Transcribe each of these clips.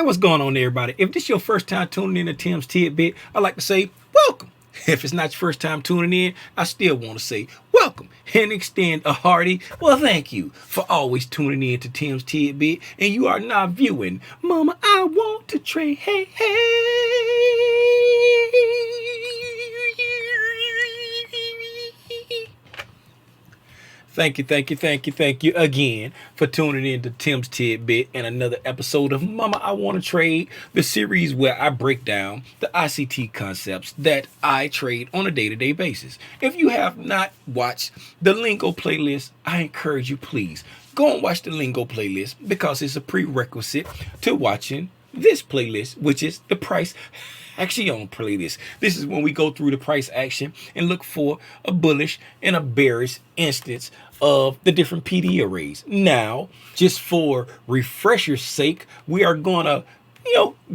Hey, what's going on, everybody? If this is your first time tuning in to Tim's Tidbit, I'd like to say welcome. If it's not your first time tuning in, I still want to say welcome and extend a hearty thank you for always tuning in to Tim's Tidbit. And you are now viewing Mama, I Want to Trade. Hey, hey. Thank you again for tuning in to Tim's Tidbit and another episode of Mama, I Want to Trade, the series where I break down the ICT concepts that I trade on a day-to-day basis. If you have not watched the Lingo playlist, I encourage you, please go and watch the Lingo playlist because it's a prerequisite to watching this playlist, which is the Price Action playlist. This is when we go through the price action and look for a bullish and a bearish instance of the different PD arrays. Now, just for refresher's sake, we are gonna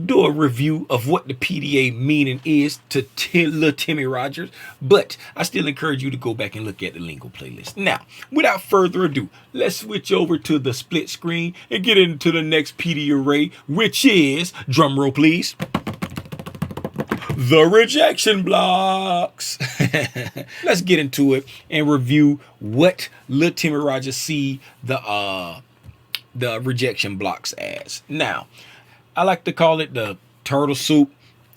do a review of what the PDA meaning is to little Timmy Rogers, but I still encourage you to go back and look at the Lingo playlist. Now, without further ado, let's switch over to the split screen and get into the next PD array, which is, drum roll please, the rejection blocks. Let's get into it and review what Lil Timmy Rogers see the rejection blocks as. Now, I like to call it the turtle soup.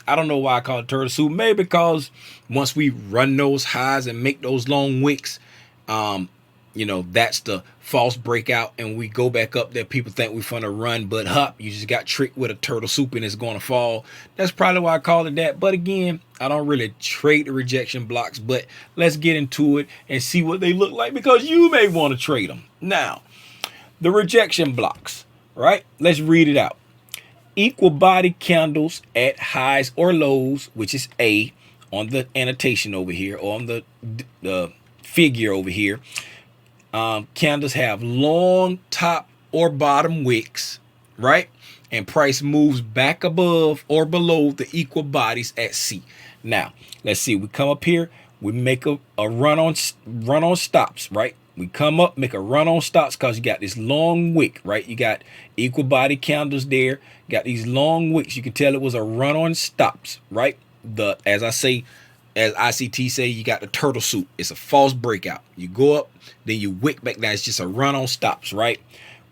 I don't know why I call it turtle soup. Maybe because once we run those highs and make those long wicks, that's the false breakout, and we go back up there. People think we're gonna run, but you just got tricked with a turtle soup and it's gonna fall. That's probably why I call it that. But again, I don't really trade the rejection blocks, but let's get into it and see what they look like because you may want to trade them. Now, the rejection blocks, right? Let's read it out. Equal body candles at highs or lows, which is A on the annotation over here, or on the figure over here. Candles have long top or bottom wicks, right? And price moves back above or below the equal bodies at C. Now, let's see. We come up here. We make a run on stops, right? We come up, make a run on stops because you got this long wick, right? You got equal body candles there. Got these long wicks. You can tell it was a run on stops, right? As ICT say, you got the turtle soup. It's a false breakout. You go up, then you wick back down. It's just a run on stops, right?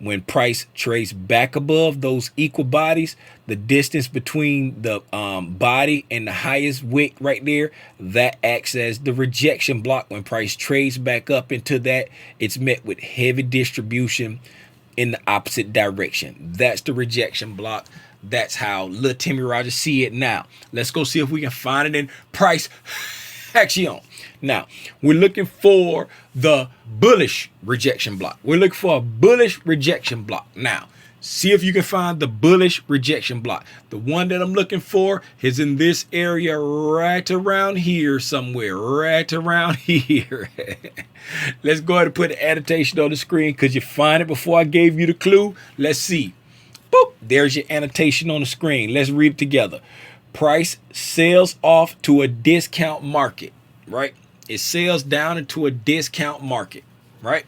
When price trades back above those equal bodies, the distance between the body and the highest wick right there, that acts as the rejection block. When price trades back up into that, it's met with heavy distribution in the opposite direction. That's the rejection block. That's how Lil Timmy Rogers see it. Now, let's go see if we can find it in price action. Now, we're looking for the bullish rejection block. We're looking for a bullish rejection block. Now, see if you can find the bullish rejection block. The one that I'm looking for is in this area right around here somewhere. Right around here. Let's go ahead and put the annotation on the screen. Could you find it before I gave you the clue? Let's see. Boop, there's your annotation on the screen. Let's read it together. Price sells off to a discount market, right? It sells down into a discount market, right?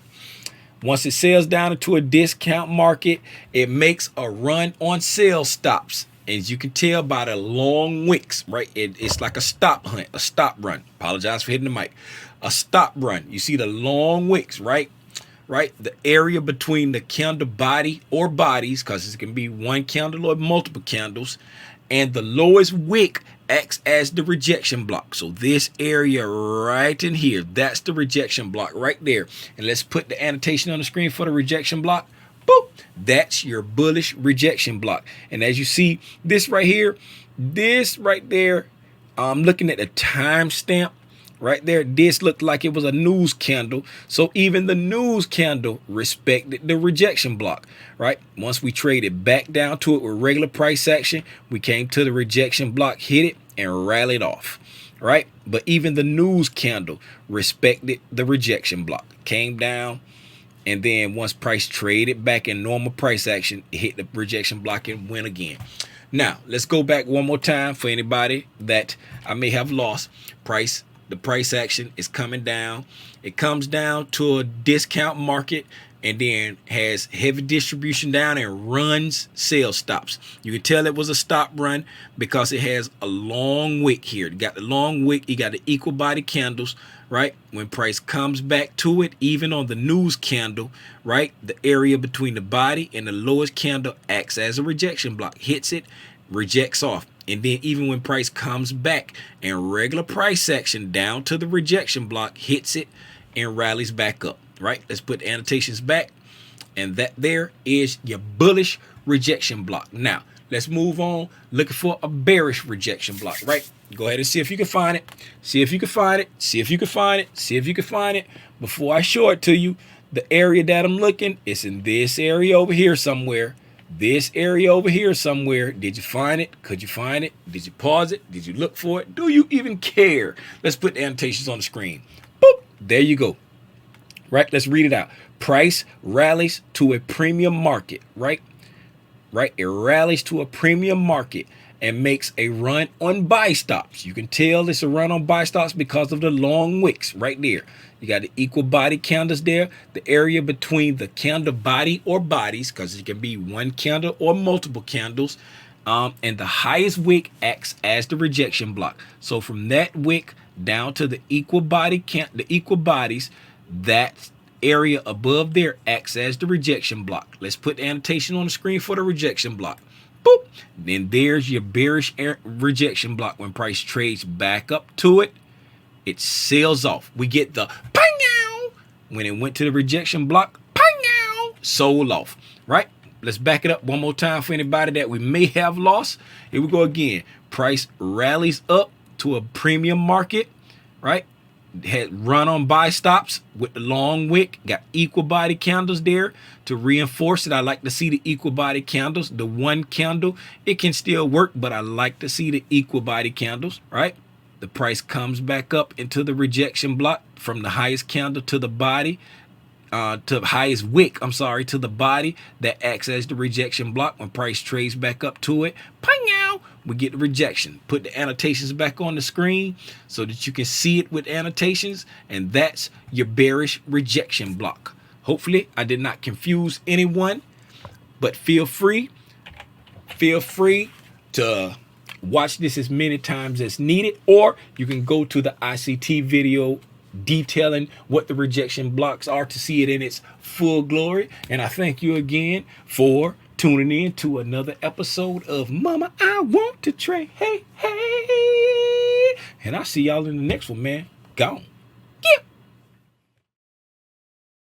Once it sells down into a discount market, it makes a run on sell stops. As you can tell by the long wicks, right? It's like a stop hunt, a stop run. Apologize for hitting the mic. A stop run. You see the long wicks, right? Right, the area between the candle body or bodies, because it can be one candle or multiple candles, and the lowest wick acts as the rejection block. So this area right in here, that's the rejection block right there. And let's put the annotation on the screen for the rejection block. Boop, that's your bullish rejection block. And as you see, this right here, this right there, I'm looking at the timestamp. Right there, this looked like it was a news candle. So even the news candle respected the rejection block, right? Once we traded back down to it with regular price action, we came to the rejection block, hit it, and rallied off, right? But even the news candle respected the rejection block. Came down, and then once price traded back in normal price action, it hit the rejection block and went again. Now, let's go back one more time for anybody that I may have lost. The price action is coming down. It comes down to a discount market. and then has heavy distribution down and runs sales stops. You can tell it was a stop run because it has a long wick here. You got the long wick, you got the equal body candles, right? When price comes back to it, even on the news candle, right, the area between the body and the lowest candle acts as a rejection block. Hits it, rejects off. And then even when price comes back and regular price action down to the rejection block, hits it and rallies back up, right? Let's put the annotations back. And that there is your bullish rejection block. Now, let's move on looking for a bearish rejection block, right? Go ahead and see if you can find it. See if you can find it. See if you can find it. See if you can find it. Before I show it to you, the area that I'm looking, it's in this area over here somewhere. This area over here somewhere. Did you find it? Could you find it? Did you pause it? Did you look for it? Do you even care? Let's put the annotations on the screen. Boop. There you go. Right? Let's read it out. Price rallies to a premium market, right? Right? It rallies to a premium market and makes a run on buy stops. You can tell it's a run on buy stops because of the long wicks right there. You got the equal body candles there, the area between the candle body or bodies, because it can be one candle or multiple candles, and the highest wick acts as the rejection block. So from that wick down to the equal bodies, that area above there acts as the rejection block. Let's put the annotation on the screen for the rejection block. Boop. Then there's your bearish rejection block. When price trades back up to it, it sails off. We get the pang-ow. When it went to the rejection block, pang-ow, sold off, right? Let's back it up one more time for anybody that we may have lost. Here we go again. Price rallies up to a premium market, right? Had run on buy stops with the long wick, got equal body candles there to reinforce it. I like to see the equal body candles. The one candle, it can still work, but I like to see the equal body candles, right? The price comes back up into the rejection block from the highest candle to the body, to the highest wick, to the body that acts as the rejection block. When price trades back up to it, pang-ow, we get the rejection. Put the annotations back on the screen so that you can see it with annotations, and that's your bearish rejection block. Hopefully I did not confuse anyone, but feel free to watch this as many times as needed, or you can go to the ICT video detailing what the rejection blocks are to see it in its full glory. And I thank you again for tuning in to another episode of Mama I Want to Trade. Hey, hey. And I'll see y'all in the next one, man. Gone.